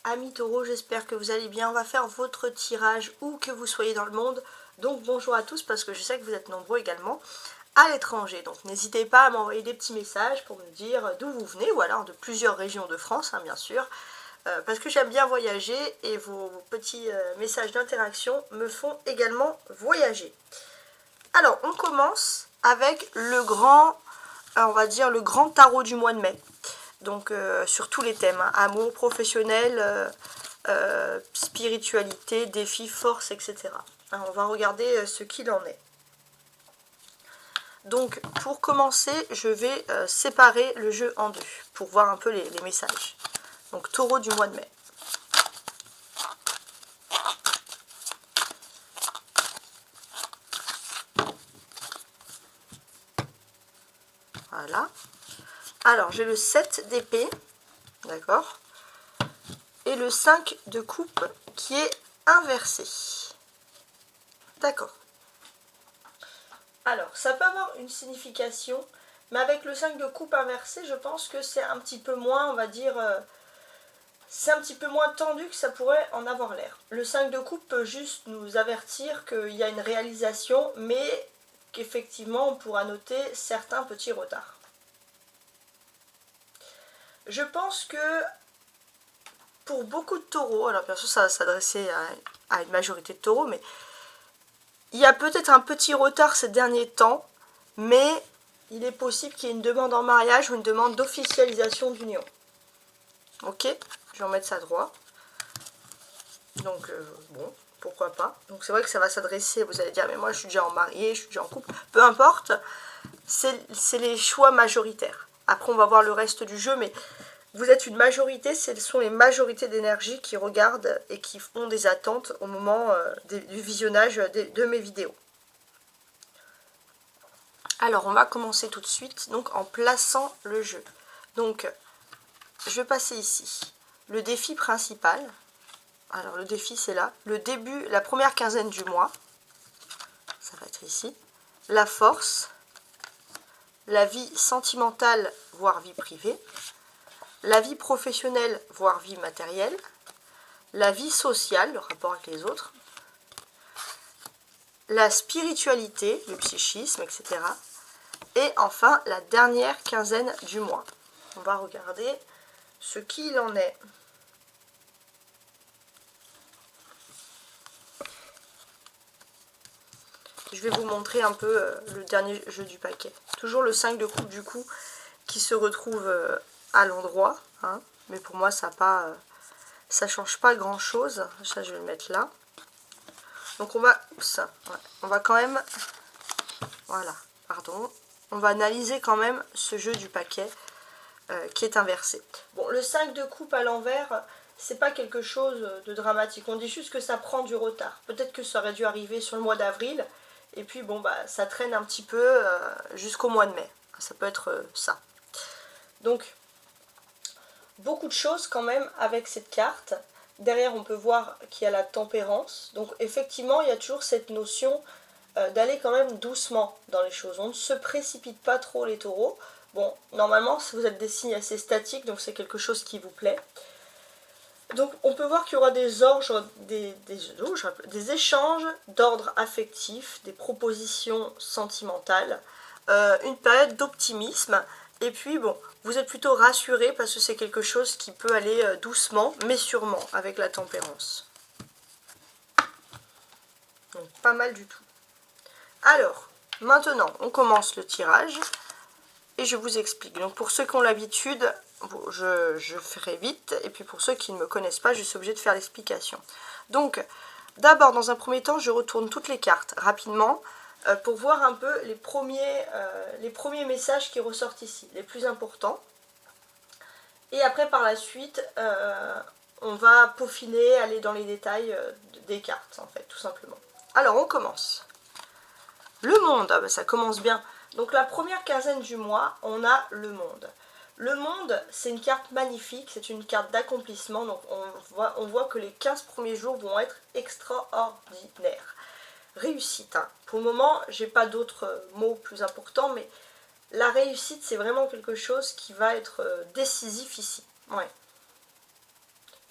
Amis taureaux, j'espère que vous allez bien. On va faire votre tirage où que vous soyez dans le monde. Donc bonjour à tous, parce que je sais que vous êtes nombreux également à l'étranger. Donc n'hésitez pas à m'envoyer des petits messages pour me dire d'où vous venez, ou alors de plusieurs régions de France, hein, bien sûr. Parce que j'aime bien voyager et vos petits messages d'interaction me font également voyager. Alors on commence avec le grand, on va dire le grand tarot du mois de mai. Donc sur tous les thèmes, hein, amour, professionnel, spiritualité, défi, force, etc. Alors, on va regarder ce qu'il en est. Donc pour commencer, je vais séparer le jeu en deux pour voir un peu les messages. Donc taureau du mois de mai. Voilà. Alors j'ai le 7 d'épée, d'accord, et le 5 de coupe qui est inversé. D'accord. Alors, ça peut avoir une signification, mais avec le 5 de coupe inversé, je pense que c'est un petit peu moins, on va dire, c'est un petit peu moins tendu que ça pourrait en avoir l'air. Le 5 de coupe peut juste nous avertir qu'il y a une réalisation, mais qu'effectivement, on pourra noter certains petits retards. Je pense que pour beaucoup de taureaux, alors bien sûr ça va s'adresser à une majorité de taureaux, mais il y a peut-être un petit retard ces derniers temps, mais il est possible qu'il y ait une demande en mariage ou une demande d'officialisation d'union. Ok, je vais remettre ça droit. Donc bon, pourquoi pas. Donc c'est vrai que ça va s'adresser, vous allez dire, mais moi je suis déjà en mariée, je suis déjà en couple. Peu importe, c'est les choix majoritaires. Après on va voir le reste du jeu, mais vous êtes une majorité, ce sont les majorités d'énergie qui regardent et qui font des attentes au moment du visionnage de mes vidéos. Alors on va commencer tout de suite donc en plaçant le jeu. Donc je vais passer ici le défi principal. Alors le défi c'est là, le début, la première quinzaine du mois, ça va être ici, la force, la vie sentimentale voire vie privée, la vie professionnelle voire vie matérielle, la vie sociale, le rapport avec les autres, la spiritualité, le psychisme, etc. Et enfin la dernière quinzaine du mois. On va regarder ce qu'il en est. Je vais vous montrer un peu le dernier jeu du paquet. Toujours le 5 de coupe du coup qui se retrouve à l'endroit. Hein, mais pour moi ça change pas grand chose. Ça je vais le mettre là. Donc on va, on va quand même, voilà, pardon. On va analyser quand même ce jeu du paquet qui est inversé. Bon, le 5 de coupe à l'envers, c'est pas quelque chose de dramatique. On dit juste que ça prend du retard. Peut-être que ça aurait dû arriver sur le mois d'avril. Et puis bon, bah ça traîne un petit peu jusqu'au mois de mai. Ça peut être ça. Donc, beaucoup de choses quand même avec cette carte. Derrière, on peut voir qu'il y a la tempérance. Donc effectivement, il y a toujours cette notion d'aller quand même doucement dans les choses. On ne se précipite pas trop les taureaux. Bon, normalement, vous êtes des signes assez statiques, donc c'est quelque chose qui vous plaît. Donc on peut voir qu'il y aura des échanges d'ordre affectif, des propositions sentimentales, une période d'optimisme, et puis bon, vous êtes plutôt rassuré parce que c'est quelque chose qui peut aller doucement, mais sûrement, avec la tempérance. Donc pas mal du tout. Alors, maintenant, on commence le tirage, et je vous explique. Donc pour ceux qui ont l'habitude, bon, je ferai vite, et puis pour ceux qui ne me connaissent pas, je suis obligée de faire l'explication. Donc, d'abord, dans un premier temps, je retourne toutes les cartes rapidement pour voir un peu les premiers messages qui ressortent ici, les plus importants. Et après, par la suite, on va peaufiner, aller dans les détails des cartes, en fait, tout simplement. Alors, on commence. Le monde, ah ben, ça commence bien. Donc la première quinzaine du mois, on a le monde. Le monde, c'est une carte magnifique, c'est une carte d'accomplissement, donc on voit que les 15 premiers jours vont être extraordinaires. Réussite, hein. Pour le moment, j'ai pas d'autres mots plus importants, mais la réussite, c'est vraiment quelque chose qui va être décisif ici. Ouais.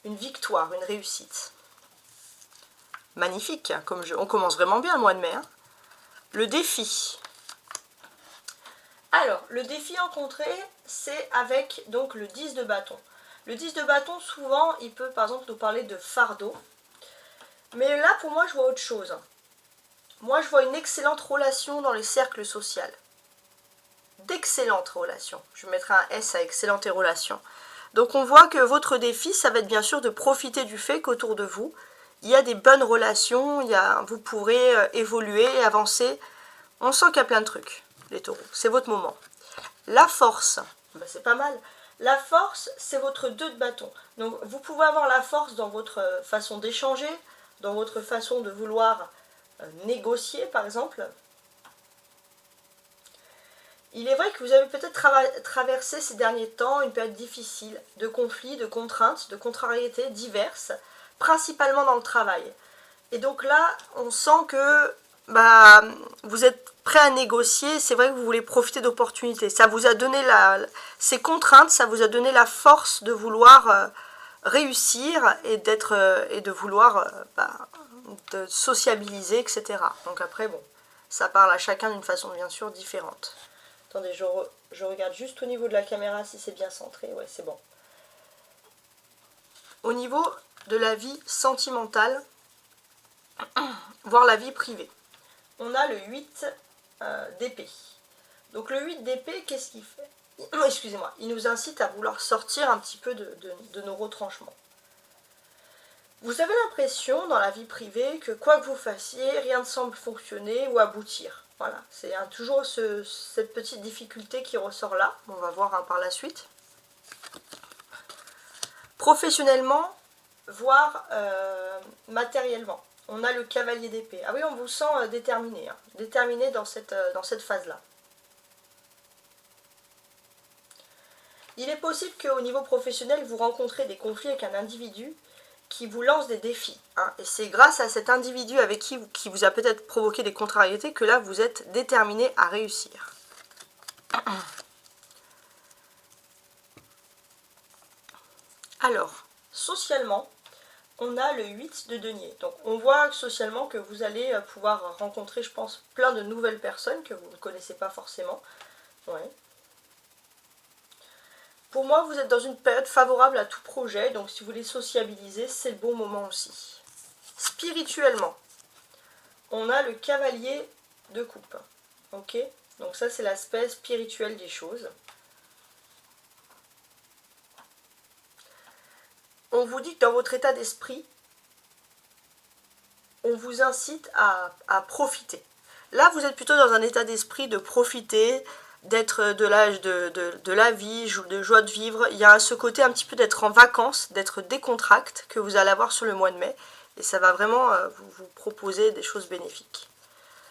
une victoire, une réussite. Magnifique, hein, on commence vraiment bien le mois de mai. Hein. Le défi. Alors, le défi rencontré, c'est avec donc le 10 de bâton. Le 10 de bâton, souvent, il peut par exemple nous parler de fardeau. Mais là, pour moi, je vois autre chose. Moi, je vois une excellente relation dans les cercles sociaux. D'excellentes relations. Je mettrai un S à excellente et relation. Donc, on voit que votre défi, ça va être bien sûr de profiter du fait qu'autour de vous, il y a des bonnes relations, vous pourrez évoluer et avancer. On sent qu'il y a plein de trucs, les taureaux. C'est votre moment. La force, ben, c'est pas mal. La force, c'est votre 2 de bâton. Donc, vous pouvez avoir la force dans votre façon d'échanger, dans votre façon de vouloir négocier, par exemple. Il est vrai que vous avez peut-être traversé ces derniers temps une période difficile, de conflits, de contraintes, de contrariétés diverses, principalement dans le travail. Et donc là, on sent que vous êtes prêt à négocier, c'est vrai que vous voulez profiter d'opportunités. Ça vous a donné ces contraintes, ça vous a donné la force de vouloir réussir et de vouloir de sociabiliser, etc. Donc après, bon, ça parle à chacun d'une façon bien sûr différente. Attendez, je regarde juste au niveau de la caméra si c'est bien centré. Ouais, c'est bon. Au niveau de la vie sentimentale, voire la vie privée, on a le 8 d'épée. Donc le 8 d'épée, qu'est-ce qu'il fait? Excusez-moi, il nous incite à vouloir sortir un petit peu de nos retranchements. Vous avez l'impression dans la vie privée que quoi que vous fassiez, rien ne semble fonctionner ou aboutir. Voilà, c'est toujours cette petite difficulté qui ressort là. On va voir par la suite. Professionnellement, voire matériellement, on a le cavalier d'épée. Ah oui, on vous sent déterminé, hein, déterminé dans cette phase-là. Il est possible qu'au niveau professionnel, vous rencontrez des conflits avec un individu qui vous lance des défis. Hein, et c'est grâce à cet individu avec qui vous a peut-être provoqué des contrariétés que là, vous êtes déterminé à réussir. Alors, socialement, on a le 8 de denier. Donc on voit socialement que vous allez pouvoir rencontrer, je pense, plein de nouvelles personnes que vous ne connaissez pas forcément. Ouais. Pour moi, vous êtes dans une période favorable à tout projet, donc si vous voulez sociabiliser, c'est le bon moment aussi. Spirituellement, on a le cavalier de coupe. Ok? Donc ça, c'est l'aspect spirituel des choses. On vous dit que dans votre état d'esprit, on vous incite à profiter. Là, vous êtes plutôt dans un état d'esprit de profiter, d'être de l'âge de la vie, de joie de vivre. Il y a ce côté un petit peu d'être en vacances, d'être décontracté que vous allez avoir sur le mois de mai. Et ça va vraiment vous proposer des choses bénéfiques.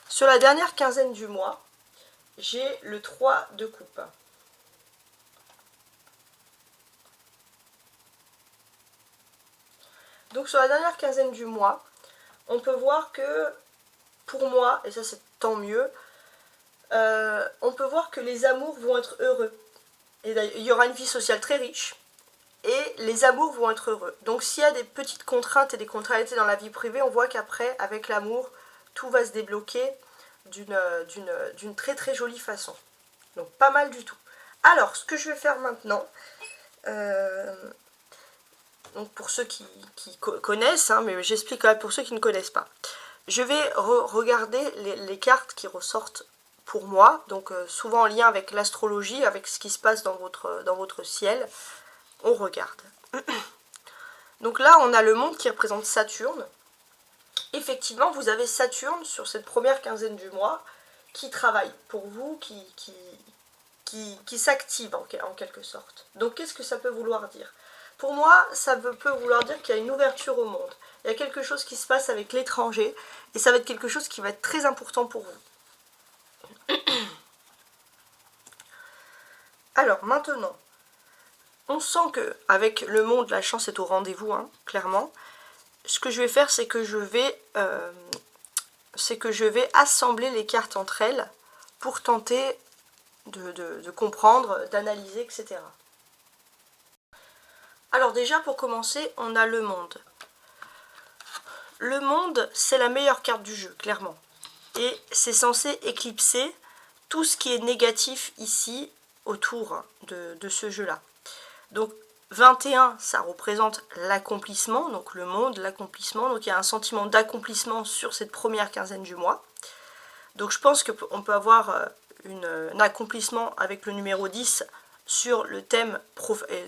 Sur la dernière quinzaine du mois, j'ai le 3 de coupe. Donc sur la dernière quinzaine du mois, on peut voir que, pour moi, et ça c'est tant mieux, on peut voir que les amours vont être heureux. Et il y aura une vie sociale très riche, et les amours vont être heureux. Donc s'il y a des petites contraintes et des contrariétés dans la vie privée, on voit qu'après, avec l'amour, tout va se débloquer d'une très très jolie façon. Donc pas mal du tout. Alors, ce que je vais faire maintenant, donc pour ceux qui connaissent, hein, mais j'explique quand même pour ceux qui ne connaissent pas. Je vais regarder les cartes qui ressortent pour moi, donc souvent en lien avec l'astrologie, avec ce qui se passe dans votre ciel. On regarde. Donc là, on a le monde qui représente Saturne. Effectivement, vous avez Saturne sur cette première quinzaine du mois qui travaille pour vous, qui s'active en quelque sorte. Donc qu'est-ce que ça peut vouloir dire? Pour moi, ça peut vouloir dire qu'il y a une ouverture au monde. Il y a quelque chose qui se passe avec l'étranger et ça va être quelque chose qui va être très important pour vous. Alors maintenant, on sent que avec le monde, la chance est au rendez-vous, hein, clairement. Ce que je vais faire, c'est que je vais assembler les cartes entre elles pour tenter de comprendre, d'analyser, etc. Alors déjà, pour commencer, on a le monde. Le monde, c'est la meilleure carte du jeu, clairement. Et c'est censé éclipser tout ce qui est négatif ici, autour de ce jeu-là. Donc 21, ça représente l'accomplissement, donc le monde, l'accomplissement. Donc il y a un sentiment d'accomplissement sur cette première quinzaine du mois. Donc je pense qu'on peut avoir un accomplissement avec le numéro 10 sur le thème,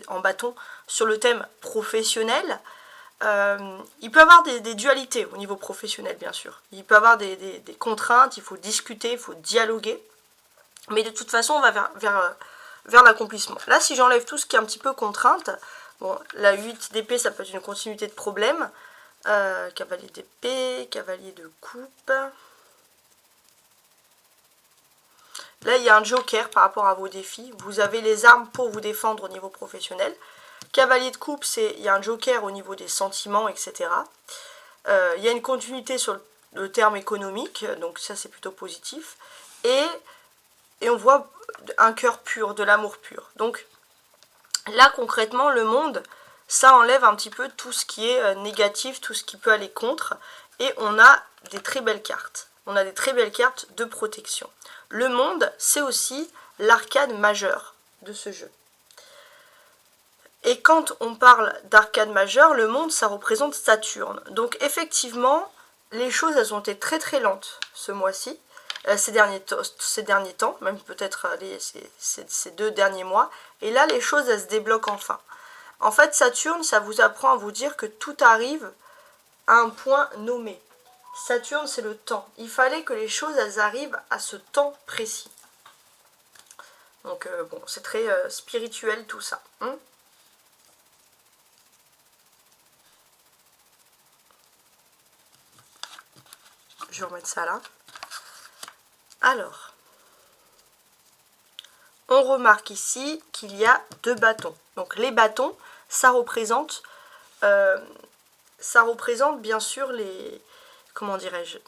en bâton, sur le thème professionnel. Il peut y avoir des dualités au niveau professionnel, bien sûr. Il peut y avoir des contraintes, il faut discuter, il faut dialoguer. Mais de toute façon, on va vers l'accomplissement. Là, si j'enlève tout ce qui est un petit peu contrainte, bon, la 8 d'épée, ça peut être une continuité de problème. Cavalier d'épée, cavalier de coupe. Là, il y a un joker par rapport à vos défis. Vous avez les armes pour vous défendre au niveau professionnel. Cavalier de coupe, il y a un joker au niveau des sentiments, etc. Il y a une continuité sur le terme économique, donc ça c'est plutôt positif. Et on voit un cœur pur, de l'amour pur. Donc là concrètement, le monde, ça enlève un petit peu tout ce qui est négatif, tout ce qui peut aller contre. Et on a des très belles cartes. On a des très belles cartes de protection. Le monde, c'est aussi l'arcade majeure de ce jeu. Et quand on parle d'arcade majeure, le monde, ça représente Saturne. Donc effectivement, les choses, elles ont été très très lentes ce mois-ci, ces derniers temps, même peut-être ces 2 derniers mois. Et là, les choses, elles se débloquent enfin. En fait, Saturne, ça vous apprend à vous dire que tout arrive à un point nommé. Saturne, c'est le temps. Il fallait que les choses, elles arrivent à ce temps précis. Donc bon, c'est très spirituel tout ça. Je vais remettre ça là. Alors, on remarque ici qu'il y a 2 bâtons. Donc les bâtons, ça représente bien sûr les... Comment dirais-je,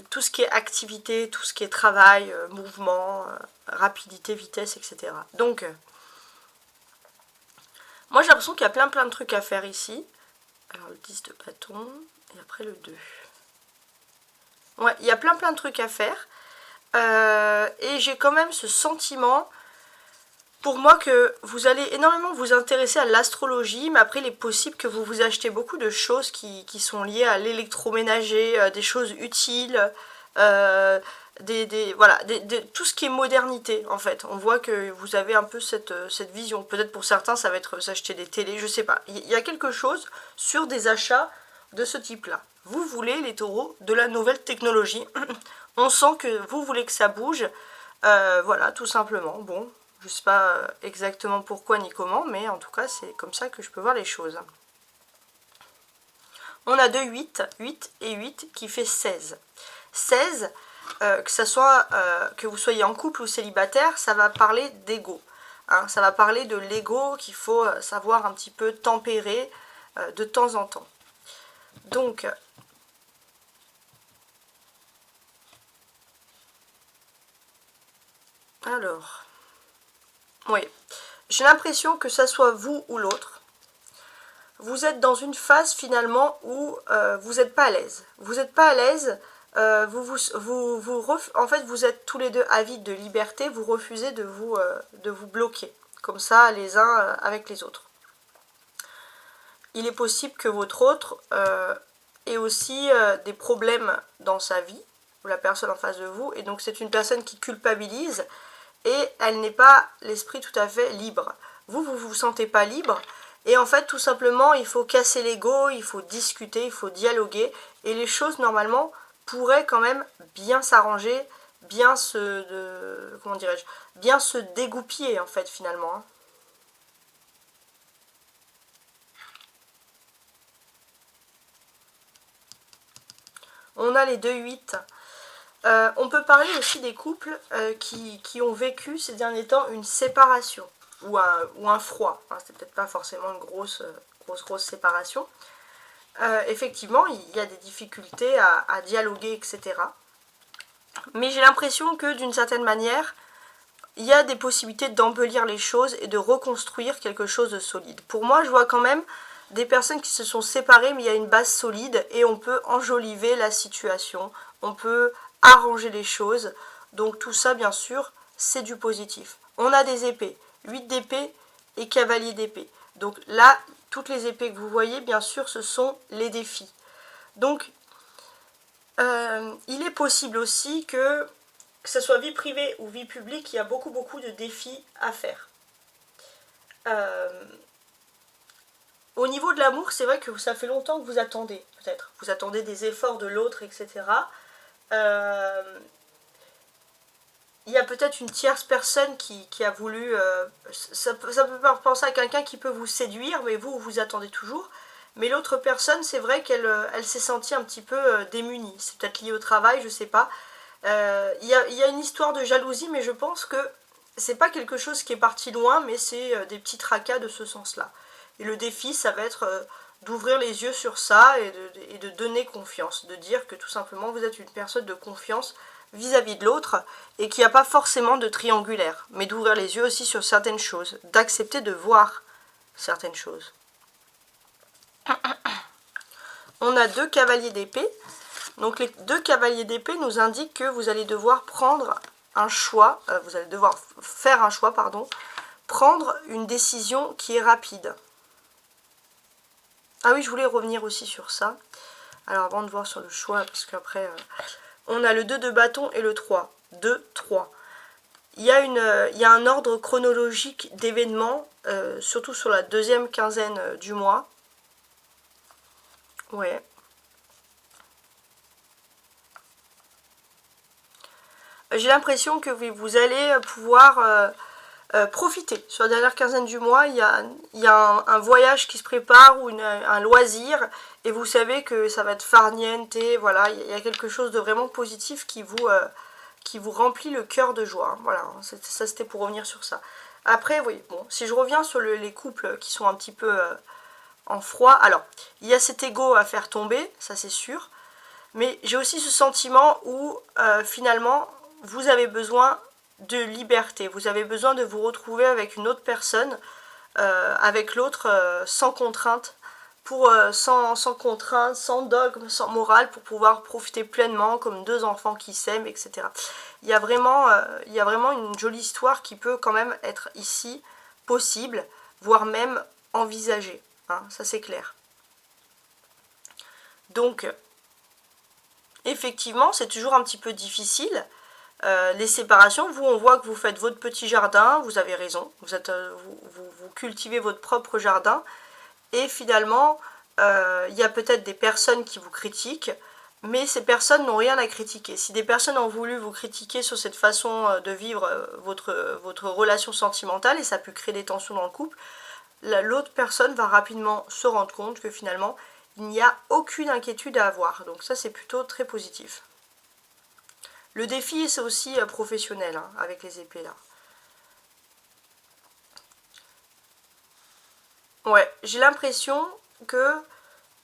tout ce qui est activité, tout ce qui est travail, mouvement, rapidité, vitesse, etc. Donc, moi j'ai l'impression qu'il y a plein de trucs à faire ici. Alors le 10 de bâton, et après le 2. Ouais, il y a plein de trucs à faire. Et j'ai quand même ce sentiment, pour moi, que vous allez énormément vous intéresser à l'astrologie, mais après il est possible que vous achetez beaucoup de choses qui sont liées à l'électroménager, des choses utiles, voilà, tout ce qui est modernité en fait. On voit que vous avez un peu cette vision. Peut-être pour certains ça va être s'acheter des télés, je sais pas. Il y a quelque chose sur des achats de ce type-là. Vous voulez, les taureaux, de la nouvelle technologie. On sent que vous voulez que ça bouge. Voilà, tout simplement. Bon, je ne sais pas exactement pourquoi ni comment, mais en tout cas, c'est comme ça que je peux voir les choses. On a 2 8, 8 et 8 qui fait 16. 16, que vous soyez en couple ou célibataire, ça va parler d'ego. Hein, ça va parler de l'ego qu'il faut savoir un petit peu tempérer de temps en temps. Donc, alors, oui, j'ai l'impression que ça soit vous ou l'autre, vous êtes dans une phase finalement où vous n'êtes pas à l'aise. Vous n'êtes pas à l'aise, en fait vous êtes tous les deux avides de liberté, vous refusez de vous bloquer, comme ça les uns avec les autres. Il est possible que votre autre ait aussi des problèmes dans sa vie, ou la personne en face de vous, et donc c'est une personne qui culpabilise, et elle n'est pas l'esprit tout à fait libre. Vous vous sentez pas libre, et en fait tout simplement il faut casser l'ego, il faut discuter, il faut dialoguer, et les choses normalement pourraient quand même bien s'arranger, bien comment dirais-je, bien se dégoupiller en fait finalement. On a les 2-8. On peut parler aussi des couples qui ont vécu ces derniers temps une séparation ou un froid. Hein, c'est peut-être pas forcément une grosse séparation. Effectivement, il y a des difficultés à dialoguer, etc. Mais j'ai l'impression que d'une certaine manière, il y a des possibilités d'embellir les choses et de reconstruire quelque chose de solide. Pour moi, je vois quand même des personnes qui se sont séparées, mais il y a une base solide et on peut enjoliver la situation, on peut arranger les choses. Donc tout ça, bien sûr, c'est du positif. On a des épées, 8 d'épée et cavalier d'épée. Donc là, toutes les épées que vous voyez, bien sûr, ce sont les défis. Donc, il est possible aussi que ce soit vie privée ou vie publique, il y a beaucoup de défis à faire. Au niveau de l'amour, c'est vrai que ça fait longtemps que vous attendez, peut-être. Vous attendez des efforts de l'autre, etc. Il y a peut-être une tierce personne qui a voulu... ça peut penser à quelqu'un qui peut vous séduire, mais vous attendez toujours. Mais l'autre personne, c'est vrai qu'elle s'est sentie un petit peu démunie. C'est peut-être lié au travail, je sais pas. Il y a une histoire de jalousie, mais je pense que c'est pas quelque chose qui est parti loin, mais c'est des petits tracas de ce sens-là. Et le défi, ça va être d'ouvrir les yeux sur ça et de donner confiance, de dire que tout simplement vous êtes une personne de confiance vis-à-vis de l'autre et qu'il n'y a pas forcément de triangulaire, mais d'ouvrir les yeux aussi sur certaines choses, d'accepter de voir certaines choses. On a 2 cavaliers d'épée. Donc les 2 cavaliers d'épée nous indiquent que vous allez devoir prendre un choix, vous allez devoir faire un choix, pardon, prendre une décision qui est rapide. Ah oui, je voulais revenir aussi sur ça. Alors avant de voir sur le choix, parce qu'après, on a le 2 de bâton et le 3. 2, 3. Il y a un ordre chronologique d'événements, surtout sur la deuxième quinzaine du mois. Ouais. J'ai l'impression que vous allez pouvoir profiter. Sur la dernière quinzaine du mois, il y a un voyage qui se prépare ou un loisir. Et vous savez que ça va être farniente. Voilà, il y a quelque chose de vraiment positif qui vous remplit le cœur de joie. Voilà, ça c'était pour revenir sur ça. Après, oui, bon, si je reviens sur les couples qui sont un petit peu en froid. Alors, il y a cet ego à faire tomber, ça c'est sûr. Mais j'ai aussi ce sentiment où finalement, vous avez besoin de liberté. Vous avez besoin de vous retrouver avec une autre personne, avec l'autre sans contrainte, sans contrainte, sans dogme, sans morale, pour pouvoir profiter pleinement comme 2 enfants qui s'aiment, etc. Il y a vraiment une jolie histoire qui peut quand même être ici possible, voire même envisagée. Hein, ça c'est clair. Donc, effectivement, c'est toujours un petit peu difficile. Les séparations, vous, on voit que vous faites votre petit jardin, vous avez raison, vous cultivez votre propre jardin, et finalement, il y a peut-être des personnes qui vous critiquent, mais ces personnes n'ont rien à critiquer. Si des personnes ont voulu vous critiquer sur cette façon de vivre votre relation sentimentale, et ça a pu créer des tensions dans le couple, l'autre personne va rapidement se rendre compte que finalement, il n'y a aucune inquiétude à avoir. Donc ça, c'est plutôt très positif. Le défi, c'est aussi professionnel, hein, avec les épées là. Ouais, j'ai l'impression que,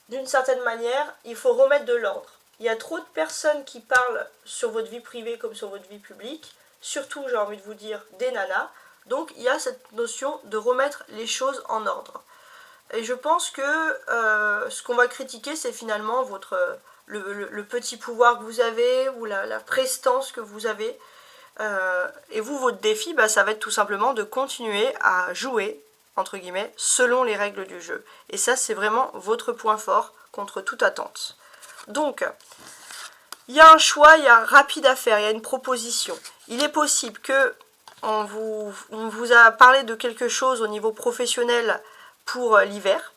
d'une certaine manière, il faut remettre de l'ordre. Il y a trop de personnes qui parlent sur votre vie privée comme sur votre vie publique, surtout, j'ai envie de vous dire, des nanas. Donc, il y a cette notion de remettre les choses en ordre. Et je pense que ce qu'on va critiquer, c'est finalement le petit pouvoir que vous avez ou la prestance que vous avez. Et vous, votre défi, ça va être tout simplement de continuer à jouer, entre guillemets, selon les règles du jeu. Et ça, c'est vraiment votre point fort contre toute attente. Donc, il y a un choix, il y a rapide à faire, il y a une proposition. Il est possible que on vous a parlé de quelque chose au niveau professionnel pour l'hiver.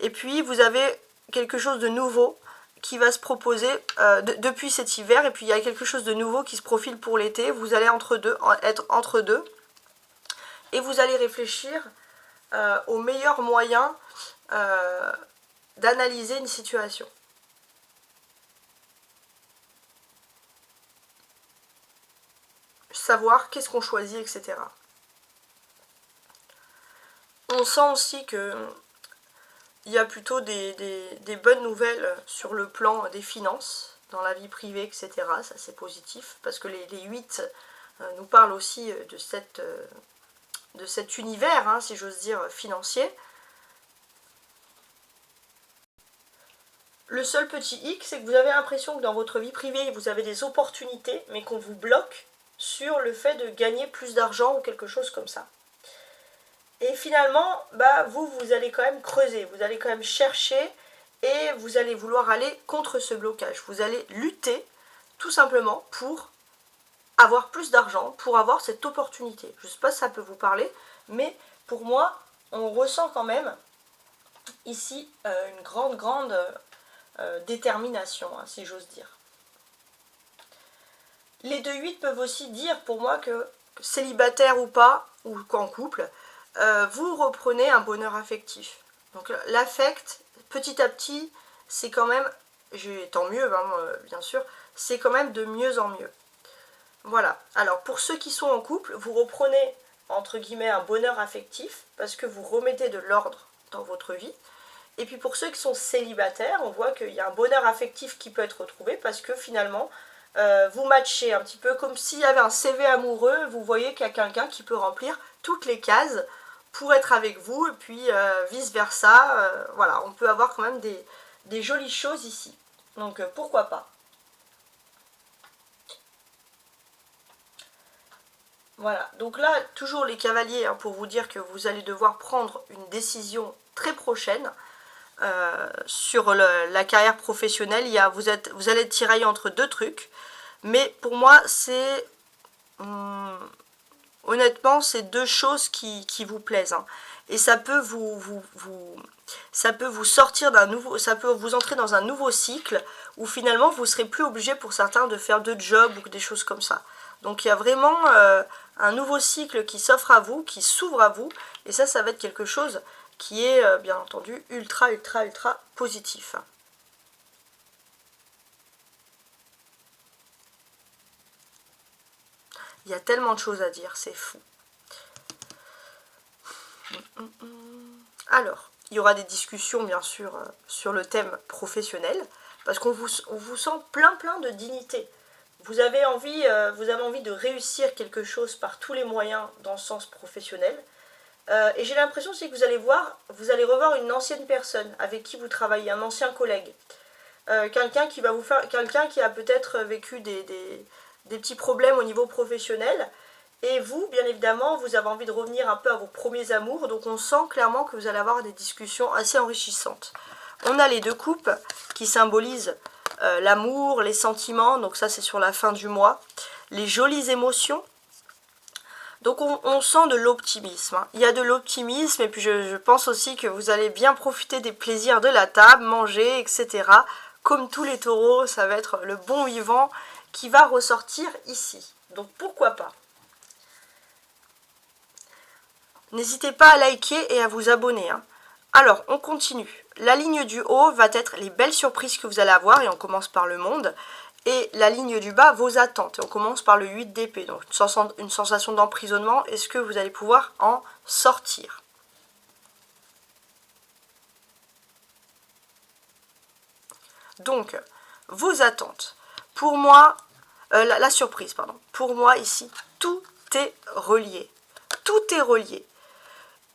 Et puis, vous avez quelque chose de nouveau qui va se proposer depuis cet hiver. Et puis, il y a quelque chose de nouveau qui se profile pour l'été. Vous allez être entre deux. Et vous allez réfléchir au meilleur moyen d'analyser une situation. Savoir qu'est-ce qu'on choisit, etc. On sent aussi que il y a plutôt des bonnes nouvelles sur le plan des finances, dans la vie privée, etc. Ça, c'est positif, parce que les 8 nous parle aussi de cet univers, hein, si j'ose dire, financier. Le seul petit hic, c'est que vous avez l'impression que dans votre vie privée, vous avez des opportunités, mais qu'on vous bloque sur le fait de gagner plus d'argent ou quelque chose comme ça. Et finalement, vous allez quand même creuser, vous allez quand même chercher et vous allez vouloir aller contre ce blocage. Vous allez lutter tout simplement pour avoir plus d'argent, pour avoir cette opportunité. Je ne sais pas si ça peut vous parler, mais pour moi, on ressent quand même ici une grande détermination, hein, si j'ose dire. Les 2-8 peuvent aussi dire pour moi que célibataire ou pas, ou qu'en couple, vous reprenez un bonheur affectif. Donc l'affect, petit à petit, c'est quand même, tant mieux, hein, bien sûr, c'est quand même de mieux en mieux. Voilà, alors pour ceux qui sont en couple, vous reprenez, entre guillemets, un bonheur affectif, parce que vous remettez de l'ordre dans votre vie. Et puis pour ceux qui sont célibataires, on voit qu'il y a un bonheur affectif qui peut être retrouvé, parce que finalement, vous matchez un petit peu comme s'il y avait un CV amoureux, vous voyez qu'il y a quelqu'un qui peut remplir toutes les cases pour être avec vous, et puis vice versa, voilà, on peut avoir quand même des jolies choses ici. Donc pourquoi pas. Voilà, donc là, toujours les cavaliers, hein, pour vous dire que vous allez devoir prendre une décision très prochaine sur la carrière professionnelle. Vous allez être tiraillé entre deux trucs, mais pour moi, c'est... honnêtement, c'est deux choses qui vous plaisent. Hein. Et ça peut ça peut vous sortir d'un nouveau... Ça peut vous entrer dans un nouveau cycle où finalement, vous ne serez plus obligé pour certains de faire deux jobs ou des choses comme ça. Donc il y a vraiment un nouveau cycle qui s'offre à vous, qui s'ouvre à vous. Et ça va être quelque chose qui est bien entendu ultra positif. Il y a tellement de choses à dire, c'est fou. Alors, il y aura des discussions bien sûr sur le thème professionnel, parce qu'on vous sent plein de dignité. Vous avez envie de réussir quelque chose par tous les moyens dans le sens professionnel. Et j'ai l'impression aussi que vous allez revoir une ancienne personne avec qui vous travaillez, un ancien collègue. Quelqu'un qui a peut-être vécu des petits problèmes au niveau professionnel. Et vous, bien évidemment, vous avez envie de revenir un peu à vos premiers amours. Donc on sent clairement que vous allez avoir des discussions assez enrichissantes. On a les deux coupes qui symbolisent l'amour, les sentiments. Donc ça, c'est sur la fin du mois. Les jolies émotions. Donc on sent de l'optimisme. Hein. Il y a de l'optimisme et puis je pense aussi que vous allez bien profiter des plaisirs de la table, manger, etc. Comme tous les taureaux, ça va être le bon vivant qui va ressortir ici. Donc pourquoi pas. N'hésitez pas à liker et à vous abonner. Hein. Alors, on continue. La ligne du haut va être les belles surprises que vous allez avoir, et on commence par le monde. Et la ligne du bas, vos attentes. Et on commence par le 8 d'épée, donc une sensation d'emprisonnement. Est-ce que vous allez pouvoir en sortir? Donc, vos attentes. Pour moi, la surprise, pardon. Pour moi, ici, tout est relié. Tout est relié.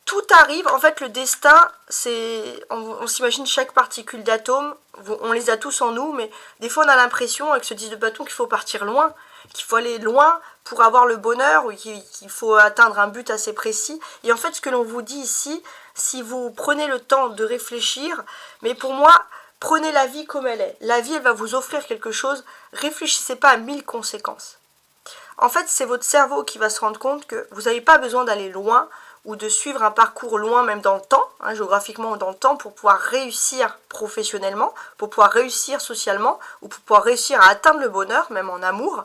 Tout arrive, en fait le destin, c'est, on s'imagine chaque particule d'atome, on les a tous en nous, mais des fois on a l'impression avec ce 10 de bâton qu'il faut partir loin, qu'il faut aller loin pour avoir le bonheur, ou qu'il faut atteindre un but assez précis. Et en fait ce que l'on vous dit ici, si vous prenez le temps de réfléchir, mais pour moi, prenez la vie comme elle est. La vie elle va vous offrir quelque chose, réfléchissez pas à 1000 conséquences. En fait c'est votre cerveau qui va se rendre compte que vous n'avez pas besoin d'aller loin, ou de suivre un parcours loin même dans le temps, hein, géographiquement dans le temps, pour pouvoir réussir professionnellement, pour pouvoir réussir socialement, ou pour pouvoir réussir à atteindre le bonheur, même en amour.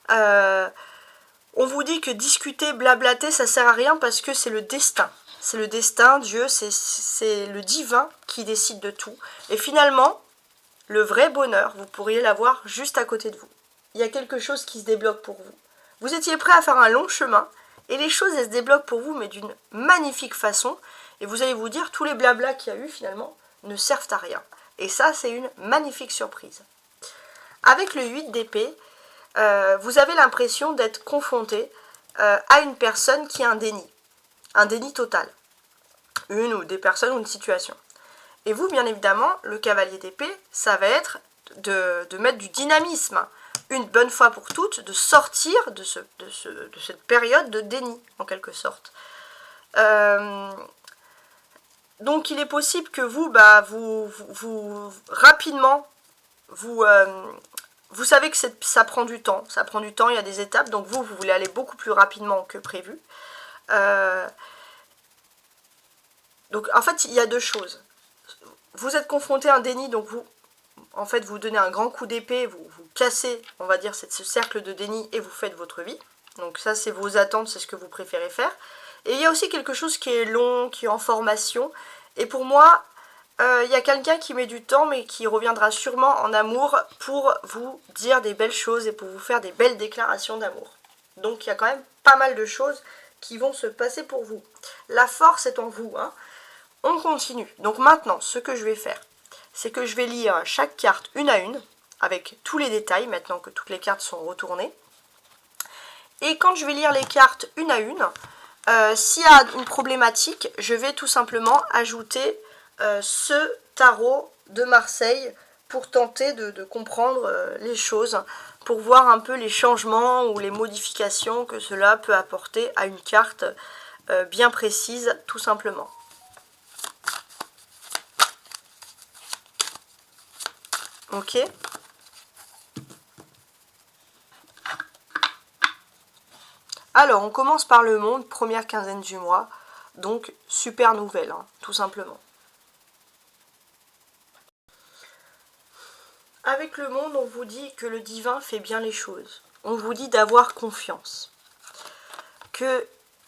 On vous dit que discuter, blablater, ça sert à rien parce que c'est le destin. C'est le destin, Dieu, c'est le divin qui décide de tout. Et finalement, le vrai bonheur, vous pourriez l'avoir juste à côté de vous. Il y a quelque chose qui se débloque pour vous. Vous étiez prêt à faire un long chemin, et les choses, elles se débloquent pour vous, mais d'une magnifique façon. Et vous allez vous dire, tous les blablas qu'il y a eu, finalement, ne servent à rien. Et ça, c'est une magnifique surprise. Avec le 8 d'épée, vous avez l'impression d'être confronté à une personne qui a un déni total. Une ou des personnes ou une situation. Et vous, bien évidemment, le cavalier d'épée, ça va être de mettre du dynamisme, une bonne fois pour toutes, de sortir de cette période de déni, en quelque sorte. Donc il est possible que vous, rapidement, vous savez que ça prend du temps, il y a des étapes, donc vous voulez aller beaucoup plus rapidement que prévu. Donc en fait, il y a deux choses. Vous êtes confronté à un déni, donc vous donnez un grand coup d'épée, vous cassez, on va dire, ce cercle de déni et vous faites votre vie. Donc ça, c'est vos attentes, c'est ce que vous préférez faire. Et il y a aussi quelque chose qui est long, qui est en formation. Et pour moi, il y a quelqu'un qui met du temps, mais qui reviendra sûrement en amour pour vous dire des belles choses et pour vous faire des belles déclarations d'amour. Donc il y a quand même pas mal de choses qui vont se passer pour vous. La force est en vous, hein. On continue. Donc maintenant, ce que je vais faire, c'est que je vais lire chaque carte une à une, avec tous les détails, maintenant que toutes les cartes sont retournées. Et quand je vais lire les cartes une à une, s'il y a une problématique, je vais tout simplement ajouter ce tarot de Marseille pour tenter de comprendre les choses, pour voir un peu les changements ou les modifications que cela peut apporter à une carte bien précise, tout simplement. Ok. Alors, on commence par le monde, première quinzaine du mois. Donc, super nouvelle, hein, tout simplement. Avec le monde, on vous dit que le divin fait bien les choses. On vous dit d'avoir confiance. Que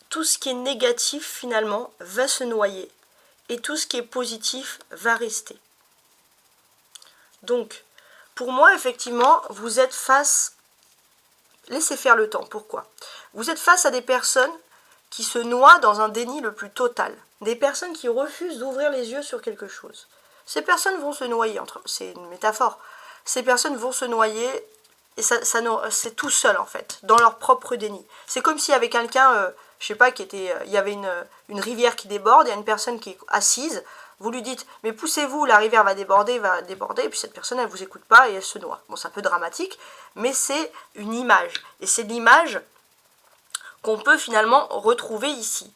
tout ce qui est négatif, finalement, va se noyer. Et tout ce qui est positif va rester. Donc, pour moi, effectivement, vous êtes face... Laissez faire le temps. Pourquoi? Vous êtes face à des personnes qui se noient dans un déni le plus total. Des personnes qui refusent d'ouvrir les yeux sur quelque chose. Ces personnes vont se noyer. C'est une métaphore. Ces personnes vont se noyer et c'est tout seul, en fait, dans leur propre déni. C'est comme s'il y avait quelqu'un, je sais pas, il y avait une rivière qui déborde, il y a une personne qui est assise. Vous lui dites, mais poussez-vous, la rivière va déborder, et puis cette personne, elle vous écoute pas et elle se noie. Bon, c'est un peu dramatique, mais c'est une image. Et c'est l'image qu'on peut finalement retrouver ici.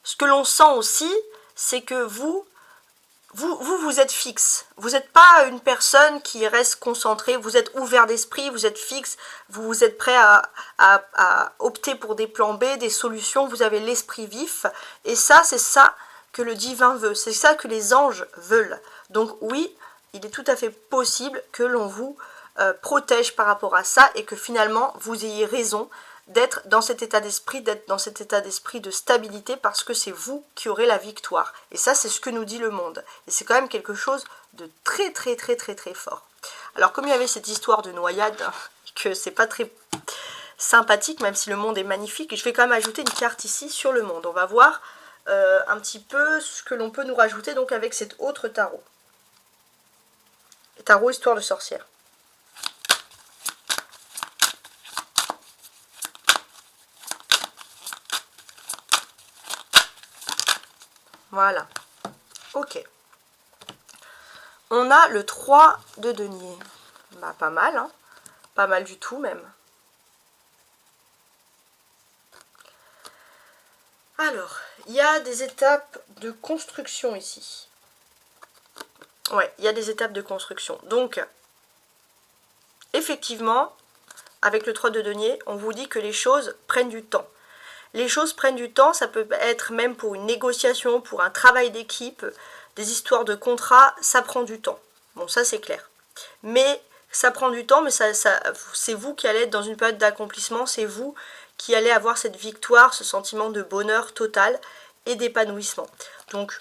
Ce que l'on sent aussi, c'est que vous êtes fixe. Vous n'êtes pas une personne qui reste concentrée, vous êtes ouvert d'esprit, vous êtes fixe, vous êtes prêt à opter pour des plans B, des solutions, vous avez l'esprit vif. Et ça, c'est ça que le divin veut, c'est ça que les anges veulent. Donc oui, il est tout à fait possible que l'on vous protège par rapport à ça et que finalement vous ayez raison d'être dans cet état d'esprit, de stabilité parce que c'est vous qui aurez la victoire. Et ça, c'est ce que nous dit le monde. Et c'est quand même quelque chose de très très très très très fort. Alors comme il y avait cette histoire de noyade, que c'est pas très sympathique, même si le monde est magnifique, je vais quand même ajouter une carte ici sur le monde. On va voir un petit peu ce que l'on peut nous rajouter donc avec cet autre tarot. Tarot histoire de sorcière. Voilà. Ok. On a le 3 de denier. Bah, pas mal, hein. Pas mal du tout, même. Alors, il y a des étapes de construction ici. Ouais, il y a des étapes de construction. Donc, effectivement, avec le 3 de denier, on vous dit que les choses prennent du temps. Les choses prennent du temps, ça peut être même pour une négociation, pour un travail d'équipe, des histoires de contrat, ça prend du temps. Bon, ça c'est clair. Mais ça prend du temps, mais c'est vous qui allez être dans une période d'accomplissement, c'est vous qui allez avoir cette victoire, ce sentiment de bonheur total et d'épanouissement. Donc,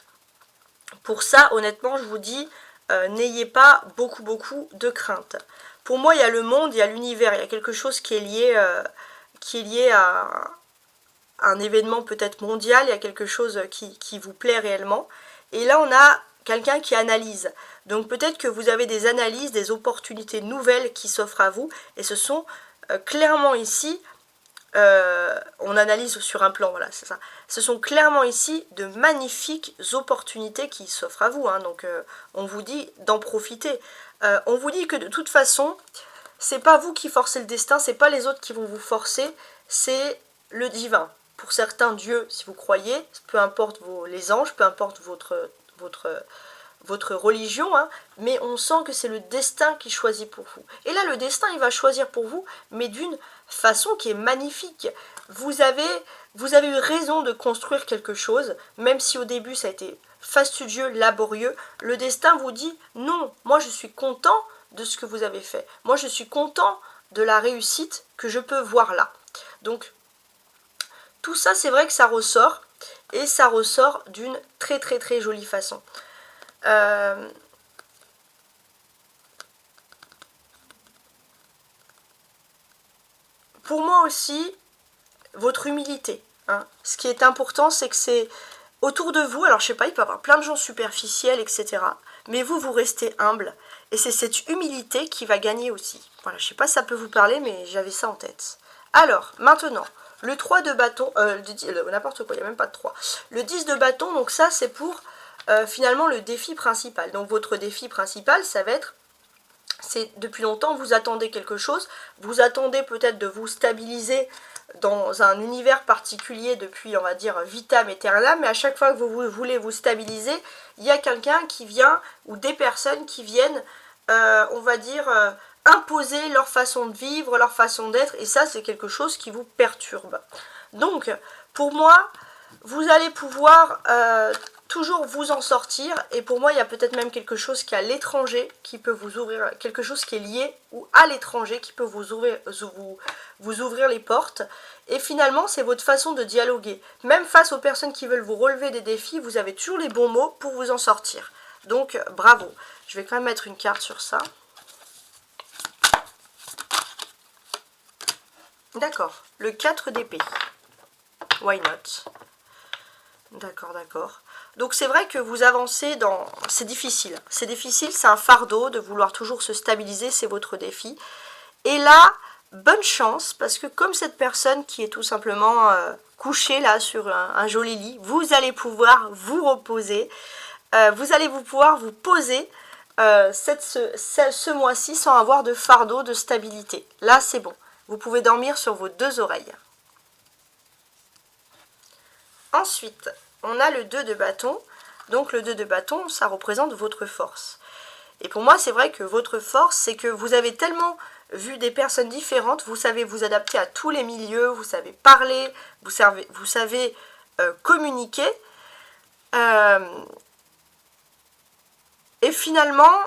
pour ça, honnêtement, je vous dis, n'ayez pas beaucoup de crainte. Pour moi, il y a le monde, il y a l'univers, il y a quelque chose qui est lié à un événement peut-être mondial, il y a quelque chose qui vous plaît réellement. Et là, on a quelqu'un qui analyse. Donc peut-être que vous avez des analyses, des opportunités nouvelles qui s'offrent à vous, et ce sont clairement ici, on analyse sur un plan, voilà, c'est ça. Ce sont clairement ici de magnifiques opportunités qui s'offrent à vous, hein, donc on vous dit d'en profiter. On vous dit que de toute façon, c'est pas vous qui forcez le destin, c'est pas les autres qui vont vous forcer, c'est le divin. Pour certains, Dieu, si vous croyez, peu importe les anges, peu importe votre religion, hein, mais on sent que c'est le destin qui choisit pour vous. Et là, le destin, il va choisir pour vous, mais d'une façon qui est magnifique. Vous avez eu raison de construire quelque chose, même si au début ça a été fastidieux, laborieux. Le destin vous dit, non, moi je suis content de ce que vous avez fait. Moi je suis content de la réussite que je peux voir là. Donc, tout ça, c'est vrai que ça ressort, et ça ressort d'une très très très jolie façon. Pour moi aussi, votre humilité. Hein. Ce qui est important, c'est que c'est autour de vous, alors je sais pas, il peut y avoir plein de gens superficiels, etc. Mais vous, vous restez humble. Et c'est cette humilité qui va gagner aussi. Voilà, je sais pas si ça peut vous parler, mais j'avais ça en tête. Alors, maintenant, le 3 de bâton, n'importe quoi, il n'y a même pas de 3. Le 10 de bâton, donc ça, c'est pour finalement le défi principal. Donc votre défi principal, ça va être, c'est depuis longtemps, vous attendez quelque chose, vous attendez peut-être de vous stabiliser dans un univers particulier depuis, on va dire, vitam aeternam, mais à chaque fois que vous voulez vous stabiliser, il y a quelqu'un qui vient, ou des personnes qui viennent, on va dire, imposer leur façon de vivre, leur façon d'être, et ça, c'est quelque chose qui vous perturbe. Donc, pour moi, vous allez pouvoir toujours vous en sortir, et pour moi il y a peut-être même quelque chose qui est à l'étranger qui peut vous ouvrir, quelque chose qui est lié ou à l'étranger qui peut vous ouvrir les portes, et finalement c'est votre façon de dialoguer, même face aux personnes qui veulent vous relever des défis, vous avez toujours les bons mots pour vous en sortir, donc bravo. Je vais quand même mettre une carte sur ça. D'accord, le 4 d'épée, why not. D'accord, d'accord. Donc c'est vrai que vous avancez dans... C'est difficile, c'est un fardeau de vouloir toujours se stabiliser, c'est votre défi. Et là, bonne chance, parce que comme cette personne qui est tout simplement couchée là sur un joli lit, vous allez pouvoir vous reposer, vous allez pouvoir vous poser ce mois-ci sans avoir de fardeau, de stabilité. Là, c'est bon. Vous pouvez dormir sur vos deux oreilles. Ensuite, on a le 2 de bâton. Donc le 2 de bâton, ça représente votre force. Et pour moi, c'est vrai que votre force, c'est que vous avez tellement vu des personnes différentes, vous savez vous adapter à tous les milieux, vous savez parler, vous savez communiquer. Et finalement,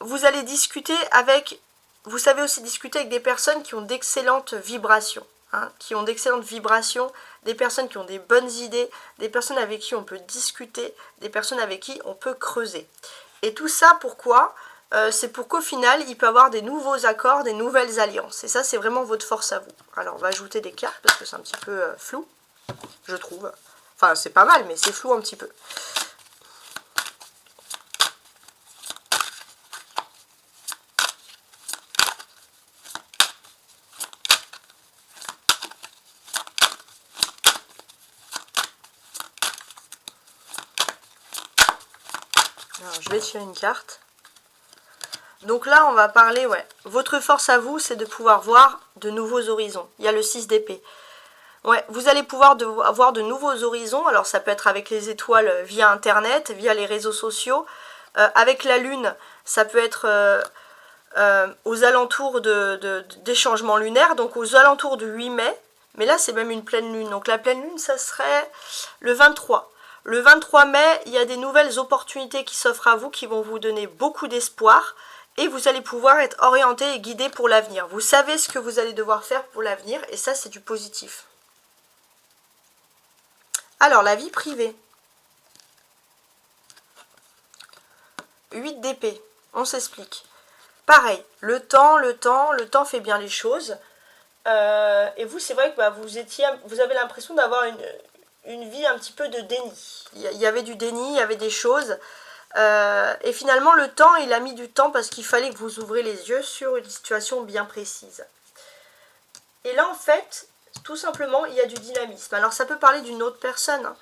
vous allez discuter avec... Vous savez aussi discuter avec des personnes qui ont d'excellentes vibrations. Hein, qui ont d'excellentes vibrations, des personnes qui ont des bonnes idées, des personnes avec qui on peut discuter, des personnes avec qui on peut creuser. Et tout ça, pourquoi ? C'est pour qu'au final, il peut y avoir des nouveaux accords, des nouvelles alliances. Et ça, c'est vraiment votre force à vous. Alors, on va ajouter des cartes, parce que c'est un petit peu flou, je trouve. Enfin, c'est pas mal, mais c'est flou un petit peu. Alors, je vais tirer une carte. Donc là, on va parler, ouais. Votre force à vous, c'est de pouvoir voir de nouveaux horizons. Il y a le 6 d'épée. Ouais, vous allez pouvoir avoir de nouveaux horizons. Alors, ça peut être avec les étoiles via Internet, via les réseaux sociaux. Avec la Lune, ça peut être aux alentours des changements lunaires, donc aux alentours du 8 mai. Mais là, c'est même une pleine lune. Donc la pleine lune, ça serait le 23. Le 23 mai, il y a des nouvelles opportunités qui s'offrent à vous, qui vont vous donner beaucoup d'espoir. Et vous allez pouvoir être orienté et guidé pour l'avenir. Vous savez ce que vous allez devoir faire pour l'avenir, et ça, c'est du positif. Alors, la vie privée. 8 d'épée. On s'explique. Pareil, le temps fait bien les choses. Et vous, c'est vrai que bah, vous avez l'impression d'avoir une vie un petit peu de déni. Il y avait du déni, il y avait des choses. Et finalement, le temps, il a mis du temps parce qu'il fallait que vous ouvrez les yeux sur une situation bien précise. Et là, en fait, tout simplement, il y a du dynamisme. Alors, ça peut parler d'une autre personne, hein.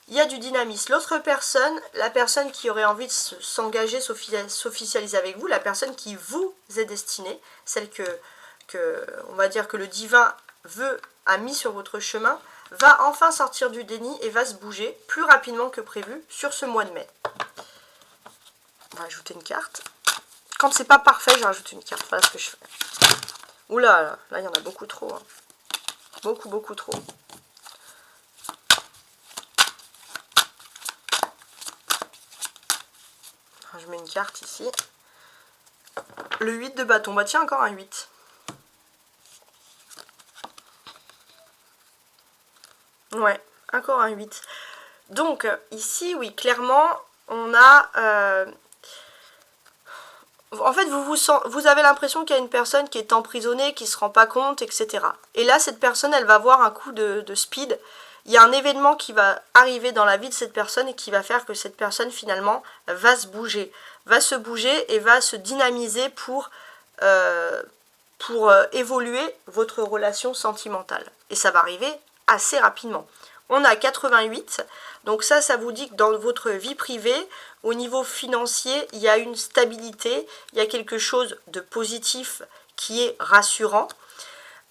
Il y a du dynamisme. L'autre personne, la personne qui aurait envie de s'engager, s'officialiser avec vous, la personne qui vous est destinée, celle on va dire que le divin a mis sur votre chemin, va enfin sortir du déni et va se bouger plus rapidement que prévu sur ce mois de mai. On va ajouter une carte. Quand c'est pas parfait, je rajoute une carte. Voilà ce que je fais. Oula, là il y en a beaucoup trop. Hein. Beaucoup, beaucoup trop. Je mets une carte ici. Le 8 de bâton. Bah tiens, encore un 8. Ouais, encore un 8. Donc, ici, oui, clairement, on a... en fait, vous avez l'impression qu'il y a une personne qui est emprisonnée, qui ne se rend pas compte, etc. Et là, cette personne, elle va avoir un coup de speed. Il y a un événement qui va arriver dans la vie de cette personne et qui va faire que cette personne, finalement, va se bouger. Va se bouger et va se dynamiser pour évoluer votre relation sentimentale. Et ça va arriver assez rapidement. On a 88, donc ça vous dit que dans votre vie privée, au niveau financier, il y a une stabilité, il y a quelque chose de positif qui est rassurant.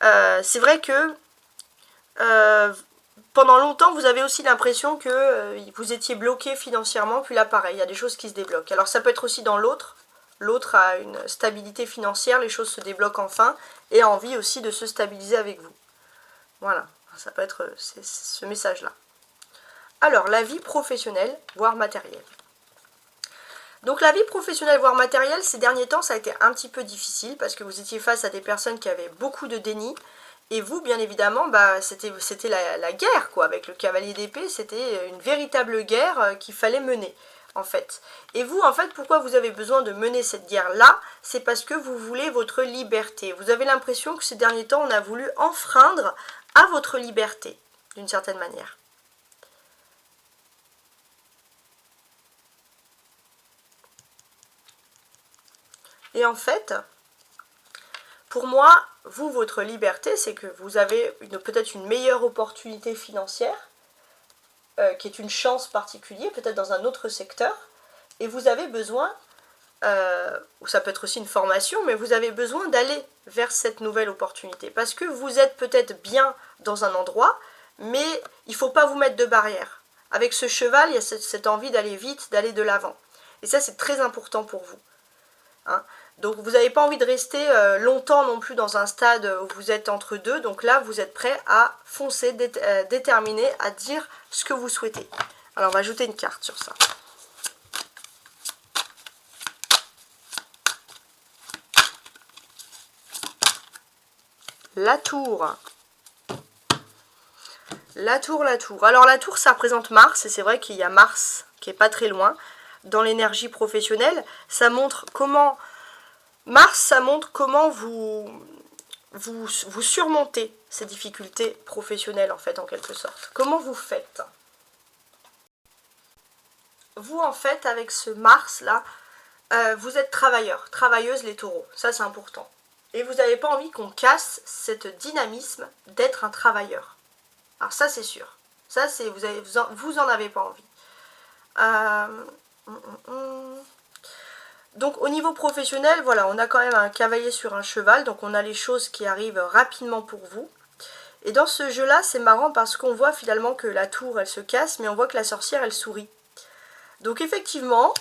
C'est vrai que pendant longtemps, vous avez aussi l'impression que vous étiez bloqué financièrement, puis là pareil, il y a des choses qui se débloquent. Alors ça peut être aussi dans l'autre. L'autre a une stabilité financière, les choses se débloquent enfin, et a envie aussi de se stabiliser avec vous. Voilà, ça peut être ce message-là. Alors, la vie professionnelle, voire matérielle. Donc la vie professionnelle, voire matérielle, ces derniers temps, ça a été un petit peu difficile, parce que vous étiez face à des personnes qui avaient beaucoup de déni, et vous, bien évidemment, bah, c'était la guerre, quoi, avec le cavalier d'épée, c'était une véritable guerre qu'il fallait mener. En fait. Et vous, en fait, pourquoi vous avez besoin de mener cette guerre-là? C'est parce que vous voulez votre liberté. Vous avez l'impression que ces derniers temps, on a voulu enfreindre à votre liberté, d'une certaine manière. Et en fait, pour moi, vous, votre liberté, c'est que vous avez peut-être une meilleure opportunité financière, qui est une chance particulière, peut-être dans un autre secteur, et vous avez besoin, ou ça peut être aussi une formation, mais vous avez besoin d'aller vers cette nouvelle opportunité, parce que vous êtes peut-être bien dans un endroit, mais il ne faut pas vous mettre de barrière. Avec ce cheval, il y a cette envie d'aller vite, d'aller de l'avant. Et ça, c'est très important pour vous. Hein. Donc vous n'avez pas envie de rester longtemps non plus dans un stade où vous êtes entre deux. Donc là, vous êtes prêt à foncer, déterminé à dire ce que vous souhaitez. Alors on va ajouter une carte sur ça. La tour. La tour, la tour. Alors la tour, ça représente Mars, et c'est vrai qu'il y a Mars qui est pas très loin. Dans l'énergie professionnelle, ça montre comment... Mars, ça montre comment vous surmontez ces difficultés professionnelles, en fait, en quelque sorte. Comment vous faites? Vous, en fait, avec ce Mars-là, vous êtes travailleur, travailleuse, les taureaux. Ça, c'est important. Et vous n'avez pas envie qu'on casse cette dynamisme d'être un travailleur. Alors ça, c'est sûr. Ça, c'est vous en avez pas envie. Donc au niveau professionnel, voilà, on a quand même un cavalier sur un cheval, donc on a les choses qui arrivent rapidement pour vous. Et dans ce jeu-là, c'est marrant parce qu'on voit finalement que la tour, elle se casse, mais on voit que la sorcière, elle sourit. Donc effectivement,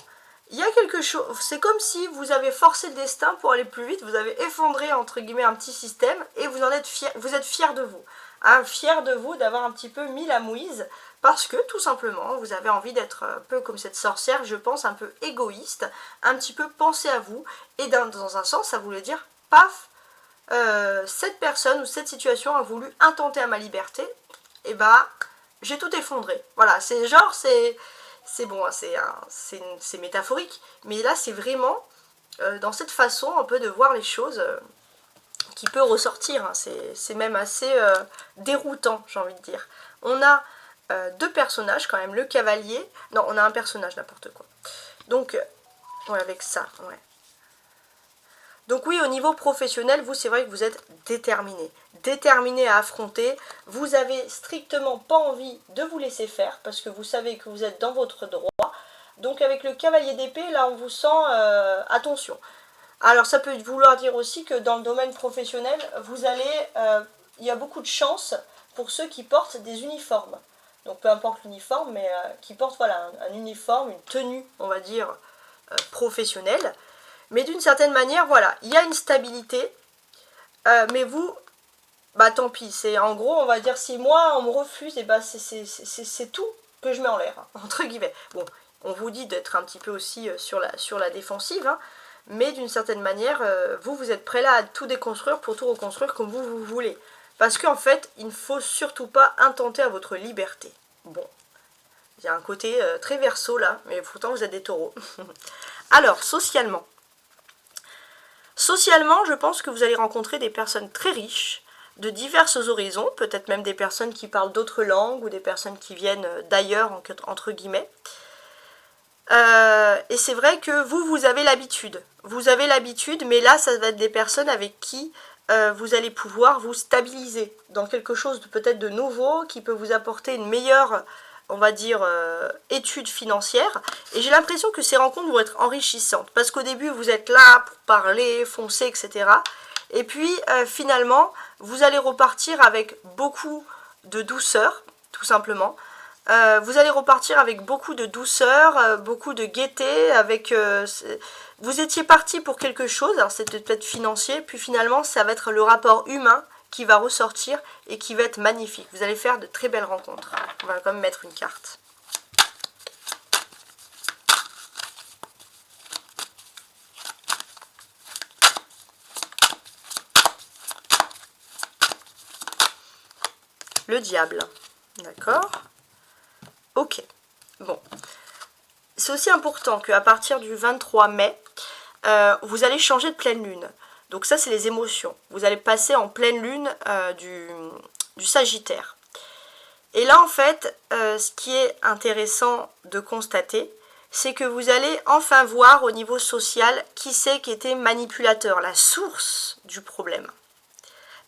il y a quelque chose, c'est comme si vous avez forcé le destin pour aller plus vite, vous avez effondré, entre guillemets, un petit système, et vous êtes fier de vous. Hein, fier de vous d'avoir un petit peu mis la mouise, parce que tout simplement vous avez envie d'être un peu comme cette sorcière, je pense, un peu égoïste, un petit peu penser à vous, et dans un sens ça voulait dire paf, cette personne ou cette situation a voulu intenter à ma liberté, et bah j'ai tout effondré. Voilà, c'est genre, c'est bon, c'est métaphorique, mais là c'est vraiment dans cette façon un peu de voir les choses qui peut ressortir, hein. C'est même assez déroutant, j'ai envie de dire. On a deux personnages quand même, le cavalier. Non, on a un personnage, n'importe quoi. Donc, ouais, avec ça, ouais. Donc oui, au niveau professionnel, vous, c'est vrai que vous êtes déterminé. Déterminé à affronter. Vous avez strictement pas envie de vous laisser faire, parce que vous savez que vous êtes dans votre droit. Donc avec le cavalier d'épée, là, on vous sent attention. Alors ça peut vouloir dire aussi que dans le domaine professionnel, vous allez, il y a beaucoup de chance pour ceux qui portent des uniformes. Donc peu importe l'uniforme, mais qui portent voilà, un uniforme, une tenue, on va dire, professionnelle. Mais d'une certaine manière, voilà, il y a une stabilité, mais vous, bah tant pis. C'est en gros, on va dire, si moi on me refuse, et bah c'est tout que je mets en l'air, hein, entre guillemets. Bon, on vous dit d'être un petit peu aussi sur la défensive, hein, mais d'une certaine manière, vous êtes prêt là à tout déconstruire pour tout reconstruire comme vous voulez. Parce qu'en fait, il ne faut surtout pas intenter à votre liberté. Bon, il y a un côté très verso là, mais pourtant vous êtes des taureaux. Alors, socialement. Socialement, je pense que vous allez rencontrer des personnes très riches, de divers horizons, peut-être même des personnes qui parlent d'autres langues ou des personnes qui viennent d'ailleurs, entre guillemets. Et c'est vrai que vous avez l'habitude. Vous avez l'habitude, mais là, ça va être des personnes avec qui vous allez pouvoir vous stabiliser dans quelque chose de peut-être de nouveau, qui peut vous apporter une meilleure, on va dire, étude financière. Et j'ai l'impression que ces rencontres vont être enrichissantes. Parce qu'au début, vous êtes là pour parler, foncer, etc. Et puis, finalement, vous allez repartir avec beaucoup de douceur, tout simplement. Vous allez repartir avec beaucoup de douceur, beaucoup de gaieté, avec... vous étiez parti pour quelque chose, alors c'était peut-être financier, puis finalement ça va être le rapport humain qui va ressortir et qui va être magnifique. Vous allez faire de très belles rencontres. On va quand même mettre une carte. Le diable. D'accord. Ok. Bon. C'est aussi important qu'à partir du 23 mai, vous allez changer de pleine lune. Donc ça, c'est les émotions. Vous allez passer en pleine lune du Sagittaire. Et là, en fait, ce qui est intéressant de constater, c'est que vous allez enfin voir au niveau social qui c'est qui était manipulateur, la source du problème.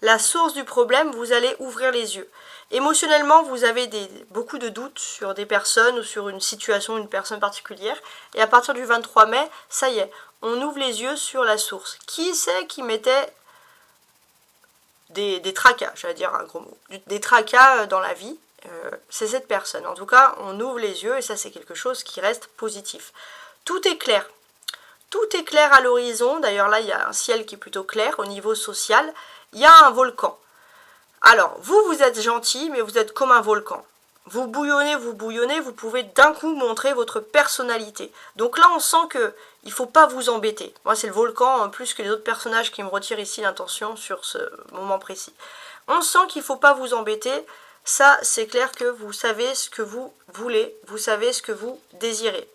La source du problème, vous allez ouvrir les yeux. Émotionnellement, vous avez beaucoup de doutes sur des personnes ou sur une situation, une personne particulière. Et à partir du 23 mai, ça y est, on ouvre les yeux sur la source. Qui c'est qui mettait des tracas, j'allais dire un gros mot, des tracas dans la vie? C'est cette personne. En tout cas, on ouvre les yeux et ça, c'est quelque chose qui reste positif. Tout est clair. Tout est clair à l'horizon. D'ailleurs, là, il y a un ciel qui est plutôt clair au niveau social. Il y a un volcan. Alors, vous êtes gentil, mais vous êtes comme un volcan. Vous bouillonnez, vous pouvez d'un coup montrer votre personnalité. Donc là, on sent que il ne faut pas vous embêter. Moi, c'est le volcan, plus que les autres personnages qui me retirent ici l'intention sur ce moment précis. On sent qu'il ne faut pas vous embêter. Ça, c'est clair que vous savez ce que vous voulez, vous savez ce que vous désirez.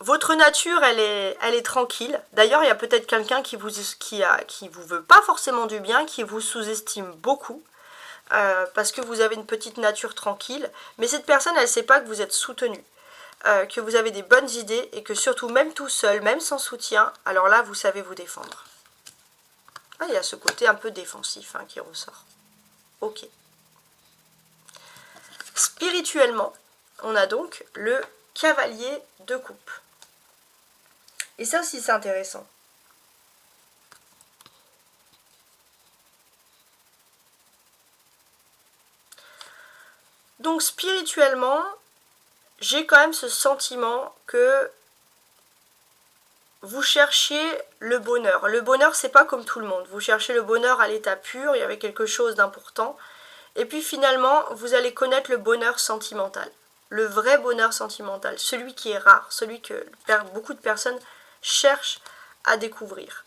Votre nature, elle est tranquille. D'ailleurs, il y a peut-être quelqu'un qui vous veut pas forcément du bien, qui vous sous-estime beaucoup, parce que vous avez une petite nature tranquille. Mais cette personne, elle ne sait pas que vous êtes soutenu, que vous avez des bonnes idées, et que surtout, même tout seul, même sans soutien, alors là, vous savez vous défendre. Ah, il y a ce côté un peu défensif qui ressort. Ok. Spirituellement, on a donc le cavalier de coupe. Et ça aussi, c'est intéressant. Donc, spirituellement, j'ai quand même ce sentiment que vous cherchiez le bonheur. Le bonheur, c'est pas comme tout le monde. Vous cherchez le bonheur à l'état pur, il y avait quelque chose d'important. Et puis finalement, vous allez connaître le bonheur sentimental. Le vrai bonheur sentimental. Celui qui est rare. Celui que beaucoup de personnes cherchent à découvrir.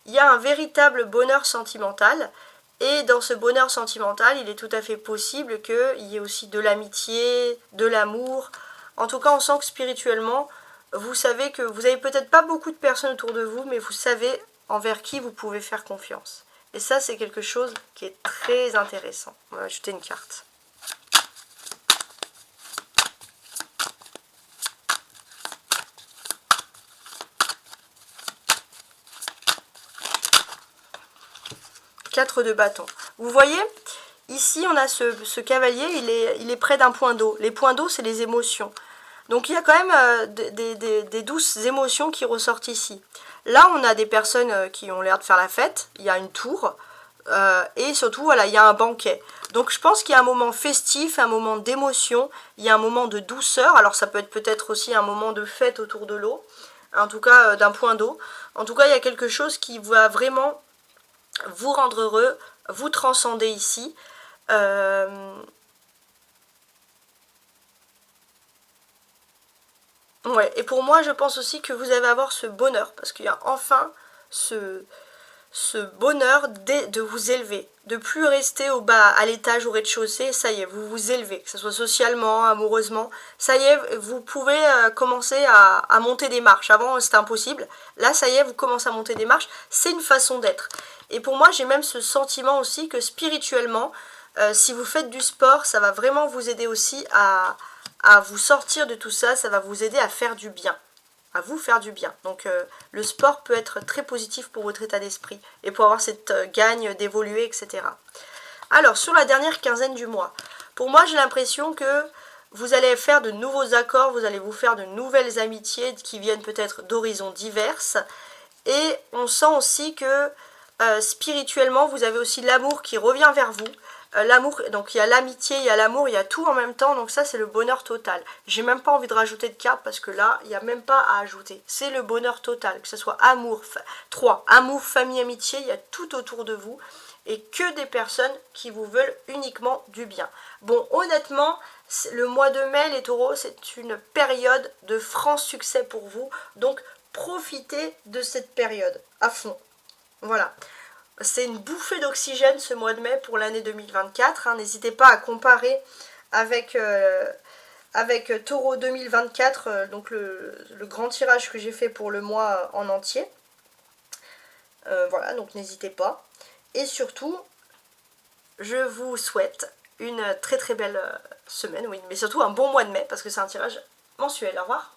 Il y a un véritable bonheur sentimental. Et dans ce bonheur sentimental, il est tout à fait possible qu'il y ait aussi de l'amitié, de l'amour. En tout cas, on sent que spirituellement, vous savez que vous n'avez peut-être pas beaucoup de personnes autour de vous, mais vous savez envers qui vous pouvez faire confiance. Et ça, c'est quelque chose qui est très intéressant. On va ajouter une carte. Quatre de bâton. Vous voyez, ici, on a ce cavalier, il est près d'un point d'eau. Les points d'eau, c'est les émotions. Donc, il y a quand même des douces émotions qui ressortent ici. Là, on a des personnes qui ont l'air de faire la fête. Il y a une tour. Et surtout, voilà, il y a un banquet. Donc, je pense qu'il y a un moment festif, un moment d'émotion. Il y a un moment de douceur. Alors, ça peut être peut-être aussi un moment de fête autour de l'eau. En tout cas, d'un point d'eau. En tout cas, il y a quelque chose qui va vraiment vous rendre heureux, vous transcender ici. Ouais, et pour moi, je pense aussi que vous allez avoir ce bonheur, parce qu'il y a enfin ce bonheur de vous élever, de plus rester au bas, à l'étage, au rez-de-chaussée. Ça y est, vous vous élevez, que ce soit socialement, amoureusement. Ça y est, vous pouvez commencer à monter des marches. Avant, c'était impossible. Là, ça y est, vous commencez à monter des marches. C'est une façon d'être. Et pour moi, j'ai même ce sentiment aussi que spirituellement, si vous faites du sport, ça va vraiment vous aider aussi à vous sortir de tout ça. Ça va vous aider à faire du bien. À vous faire du bien. Donc le sport peut être très positif pour votre état d'esprit et pour avoir cette gagne d'évoluer, etc. Alors, sur la dernière quinzaine du mois, pour moi, j'ai l'impression que vous allez faire de nouveaux accords, vous allez vous faire de nouvelles amitiés qui viennent peut-être d'horizons diverses. Et on sent aussi que spirituellement, vous avez aussi l'amour qui revient vers vous. L'amour, donc il y a l'amitié, il y a l'amour, il y a tout en même temps, donc ça c'est le bonheur total. J'ai même pas envie de rajouter de carte parce que là, il n'y a même pas à ajouter. C'est le bonheur total, que ce soit amour, 3, amour, famille, amitié, il y a tout autour de vous et que des personnes qui vous veulent uniquement du bien. Bon, honnêtement, le mois de mai, les taureaux, c'est une période de franc succès pour vous, donc profitez de cette période à fond. Voilà. C'est une bouffée d'oxygène ce mois de mai pour l'année 2024. N'hésitez pas à comparer avec Taureau 2024, donc le grand tirage que j'ai fait pour le mois en entier. Voilà, donc n'hésitez pas. Et surtout, je vous souhaite une très très belle semaine, oui, mais surtout un bon mois de mai parce que c'est un tirage mensuel. Au revoir.